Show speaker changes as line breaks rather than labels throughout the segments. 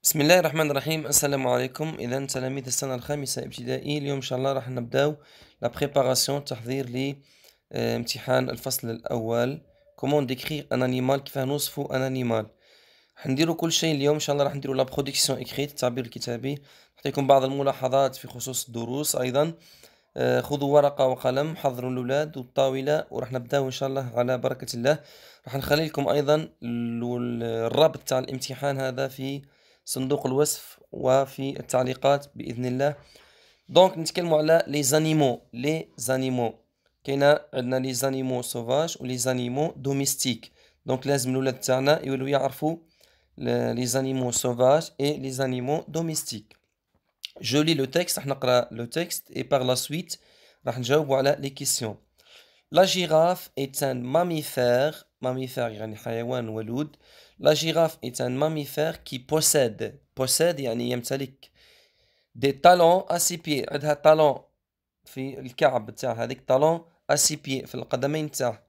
بسم الله الرحمن الرحيم السلام عليكم. إذا تلاميذ السنة الخامسة ابتدائي، اليوم إن شاء الله راح نبداو لا بريباراسيون، تحضير امتحان الفصل الأول. كومون ديكريغ ان انيمال، كيفاه نوصفو ان انيمال. حنديرو كل شيء اليوم إن شاء الله، راح نديرو لا برودكسيون إكريت، التعبير الكتابي. نعطيكم بعض الملاحظات في خصوص الدروس أيضا. خذوا ورقة وقلم، حضروا الأولاد والطاولة، وراح نبداو إن شاء الله على بركة الله. راح نخلي لكم أيضا الرابط تاع الامتحان هذا في صندوق الوصف وفي التعليقات بإذن الله. دونك نتكلموا على لي زانيمو. كاينه عندنا لي زانيمو سوفاج ولي زانيمو دوميستيك. دونك لازم الولاد تاعنا يولوا يعرفوا لي زانيمو سوفاج اي لي زانيمو دوميستيك. جو لي لو تكست، راح نقرا لو تكست et par la suite راح نجاوبوا على لي كيسيون. La girafe est un mammifère. Mammifère يعني حيوان ولود. La girafe est un mammifère qui possède يعني يمتلك des talons à ses pieds. عندها talon في الكعب تاعها، هذيك talon à ses pieds في القدمين تاعها.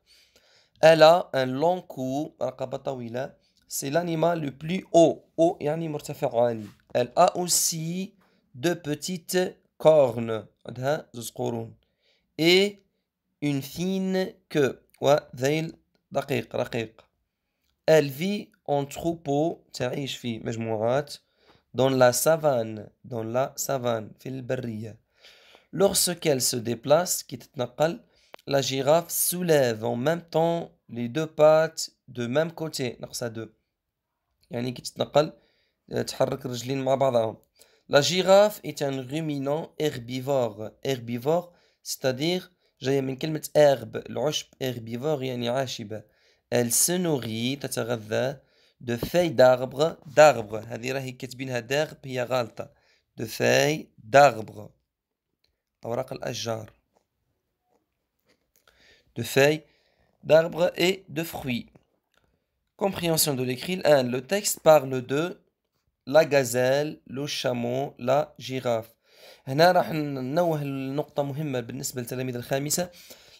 Elle a un long cou، رقبة طويلة. C'est l'animal le plus haut. haut يعني مرتفع عالي. Elle a aussi deux petites cornes، عندها زوج قرون. Et une fine queue، وذيل رقيق. Elle vit en troupeau، تعيش في مجموعات. Dans la savane في البرية. Lorsqu'elle se déplace، كي تتنقل، la girafe soulève en même temps les deux pattes de même côté، ناقصها دو، يعني كي تتنقل تحرك الرجلين مع بعضهم. La girafe est un ruminant herbivore c'est-à-dire جاية من كلمة herbe، العشب. herbivore يعني عاشبة. Elle se nourrit، تتغذى de feuilles d'arbre. هذه راهي كاتبينها d'herbe، هي غالطة. de feuilles d'arbre، أوراق الأشجار. de feuilles d'arbre et de fruits. Compréhension de l'écrit. 1. Le texte parle de la gazelle، le chameau، la girafe. هنا راح ننوه النقطة مهمة بالنسبة لتلاميذ الخامسة.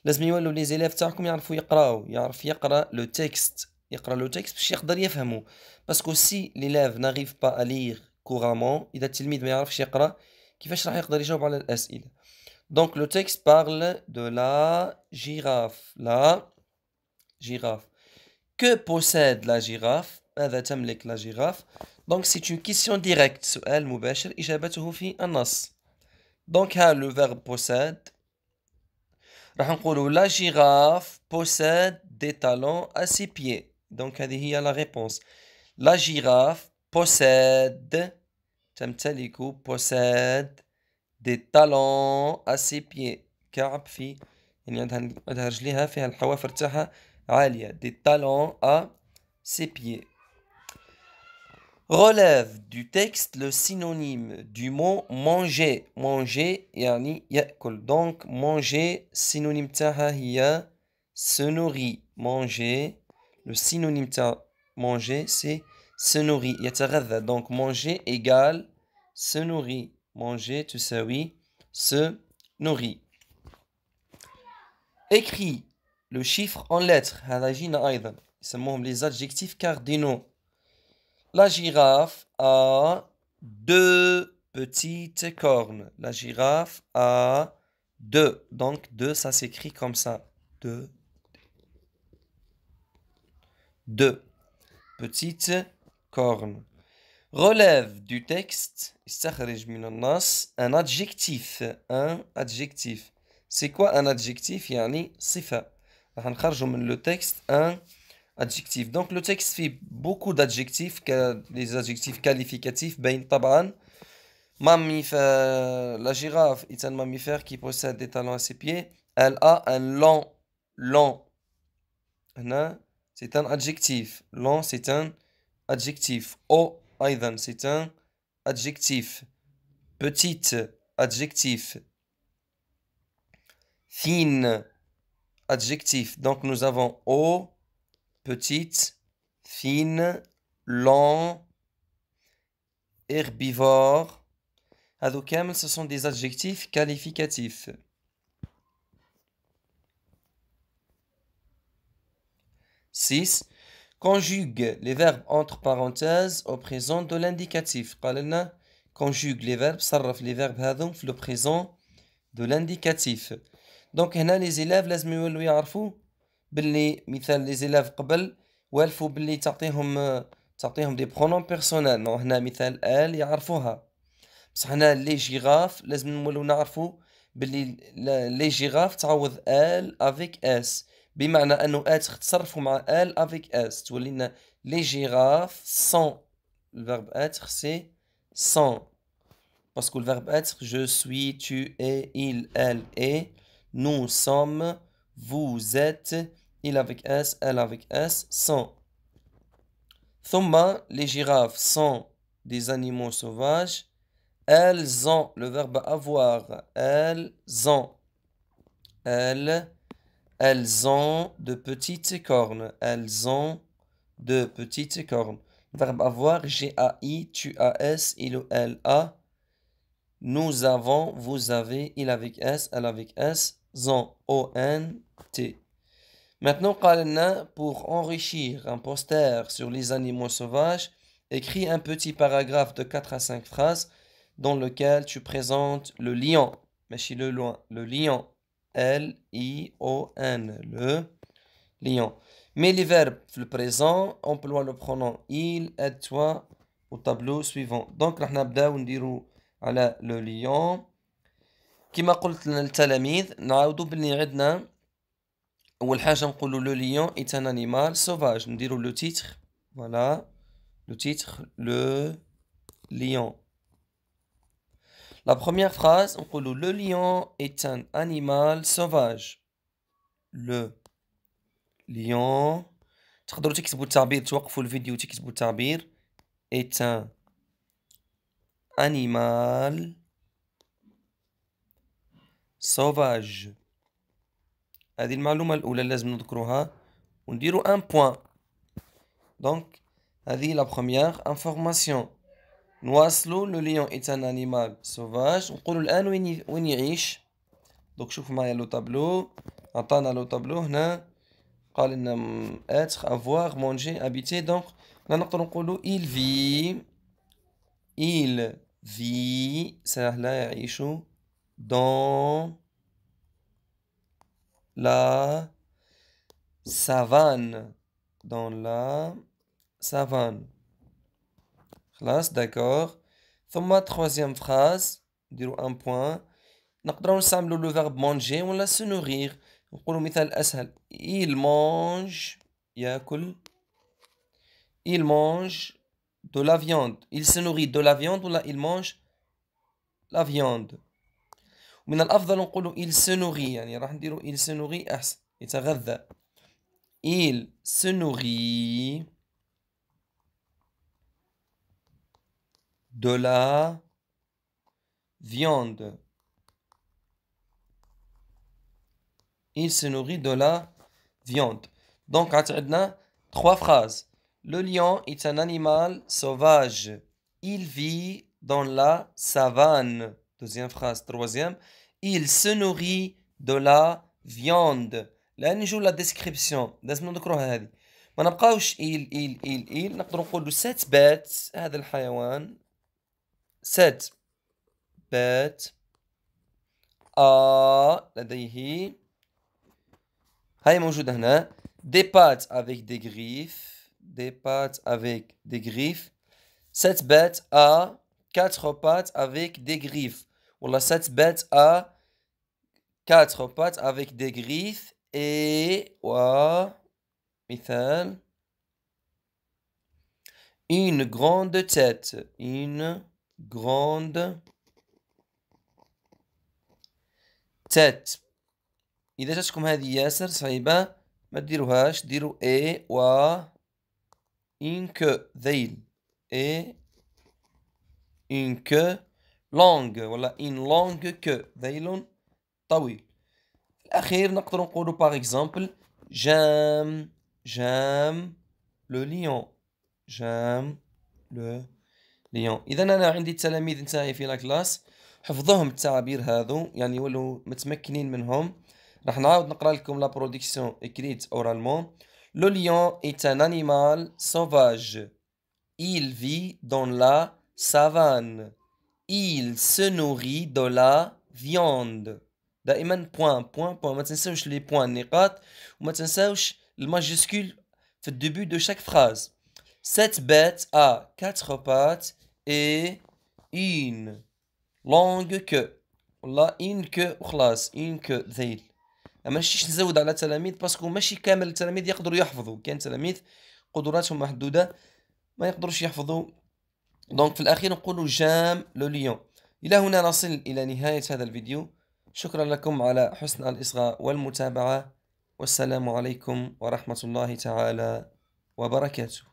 لازم يولوا لي زيلاف تاعكم يعرفوا يقراو، يعرف يقرا لو تكست، باش يقدر يفهموا. باسكو سي ليلاف ناريف با الير كورامون، اذا التلميذ ما يعرفش يقرا كيفاش راح يقدر يجاوب على الاسئله. دونك لو تكست بارل دو لا girafe. Que possède la girafe؟ ماذا تملك لا جيراف؟ دونك سي اون كيسيون ديريكت، سؤال مباشر إجابته في النص. دونك ها لو فيرب possède، راح نقولوا la girafe possède des talons à ses pieds. دونك هذه هي la réponse. La girafe تمتلك possède des talons à ses pieds. كعب في، يعني عندها رجليها فيها الحوافر تاعها عالية. Des talons à ses pieds. Relève du texte le synonyme du mot manger. Manger يعني يأكل. Donc manger synonyme تاعها هي se nourrit. Manger le synonyme تاع manger c'est se nourrit، يتغذى. Donc manger égale se nourrit. Manger تساوي se nourrit. Écrit le chiffre en lettres. هذا يجينا أيضا، يسموهم les adjectifs cardinaux. La girafe a deux petites cornes. La girafe a deux. Donc deux, ça s'écrit comme ça. Deux petites cornes. Relève du texte. Un adjectif. Un adjectif. C'est quoi un adjectif؟ يعني صفة. راح نخرجوا من le texte un adjectif. Donc le texte fait beaucoup d'adjectifs, des adjectifs qualificatifs. Ben طبعا mammifère. La girafe est un mammifère qui possède des talons à ses pieds. Elle a un long. C'est un adjectif. Long, c'est un adjectif. O أيضا c'est un adjectif. Petite, adjectif. Fine, adjectif. Donc nous avons O, petite, fine, long, herbivore. هذو كامل ce sont des adjectifs qualificatifs. 6. conjugue les verbes entre parenthèses au présent de l'indicatif. قال لنا conjugue les verbes صرف les verbes هذو في le présent de l'indicatif. donc هنا les élèves لازم يولوا يعرفوا باللي مثال les élèves قبل والفوا باللي تعطيهم des pronoms personnels. هنا مثال ال يعرفوها. بصح هنا لي جيراف لازم نولوا نعرفوا باللي لي جيراف تعوض ال افيك اس، بمعنى انه اتر تصرفوا مع ال افيك اس تولي لنا لي جيراف سون. الفيرب اتر سي سون باسكو الفيرب اتر je suis, tu es, il, elle est, nous sommes, vous êtes, il avec s, elle avec s, sont. ثم les girafes sont des animaux sauvages. Elles ont, le verbe avoir, elles ont de petites cornes. Elles ont de petites cornes. Verbe avoir, G-A-I, tu A-S, il ou elle a. Nous avons, vous avez, il avec S, elle avec S, ont, O-N-T. Maintenant, pour enrichir un poster sur les animaux sauvages, écris un petit paragraphe de 4 à 5 phrases dans lequel tu présentes le lion. Mais chez le loin, le lion. L-I-O-N. Le lion. Mais les verbes, le présent, emploie le pronom il, aide-toi au tableau suivant. Donc, راح نبداو نديرو على le lion. كما قلت للتلاميذ نعاودو باللي عندنا أول حاجة نقولو le lion est un animal sauvage. نديرو le titre. Voilà. Le titre, le lion. La première phrase, on dit le lion est un animal sauvage. Le lion. تقدروا تكتبوا التعبير توقفوا الفيديو وتكتبوا التعبير est un animal sauvage. هذه المعلومة الأولى لازم نذكروها ونديروا un point. Donc هذه la première information. نواصلوا le lion est un animal sauvage. نقولوا الآن وين يعيش. donc شوفوا معايا لو تابلو. عطانا لو تابلو هنا قال لنا être, avoir, manger, habiter. donc نقدروا نقولوا il vit سهلة يعيش dans la savane. dans la savane. خلاص d'accord. ثم troisième phrase نديرو un point. نقدروا نستعملوا le verbe manger ولا se nourrir. نقولوا مثال أسهل il mange يأكل. il mange de la viande. il se nourrit de la viande ولا il mange la viande. ومن الأفضل نقولوا il se nourrit يعني راح نديروا il se nourrit أحسن يتغذى. il se nourrit de la viande. il se nourrit de la viande. donc عندنا 3 phrases. le lion est un animal sauvage. il vit dans la savane. deuxième phrase. troisième, il se nourrit de la viande. لا نجو la description لازم نذكروها هذه. ما نبقاوش il نقدر نقولوا cette bête هذا الحيوان. cette bête لديه هاي موجودة هنا des pattes avec des griffes. des pattes avec des griffes. cette bête a 4 pattes avec des griffes. Voilà, cette bête a 4 pattes avec des griffes et مثال une grande tête. une grande tête. إذا جاتكم هذه ياسر صعيبة ما تديروهاش. ديروا une queue ذيل. une queue longue. ولا une longue queue ذيل طويل. الأخير نقدر نقولوا par exemple j'aime le lion. j'aime le lion. إذا أنا عندي التلاميذ نتاعي في لاكلاس حفظوهم التعابير هذو يعني يولوا متمكنين منهم. راح نعاود نقرا لكم لا برودكسيون écrite oralement. Le lion est un animal sauvage. Il vit dans la savane. Il se nourrit de la viande. دائما point ما تنساوش les points النقاط وما تنساوش الماجسكول في le début de chaque phrase. Cette bête a 4 pattes et une longue queue. والله une queue وخلاص une queue ذيل. ماشيش نزود على التلاميذ باسكو ماشي كامل التلاميذ يقدروا يحفظوا، كاين تلاميذ قدراتهم محدودة ما يقدروش يحفظوا. دونك في الأخير نقولوا جام لو ليون. إلى هنا نصل إلى نهاية هذا الفيديو. شكرا لكم على حسن الإصغاء والمتابعة، والسلام عليكم ورحمة الله تعالى وبركاته.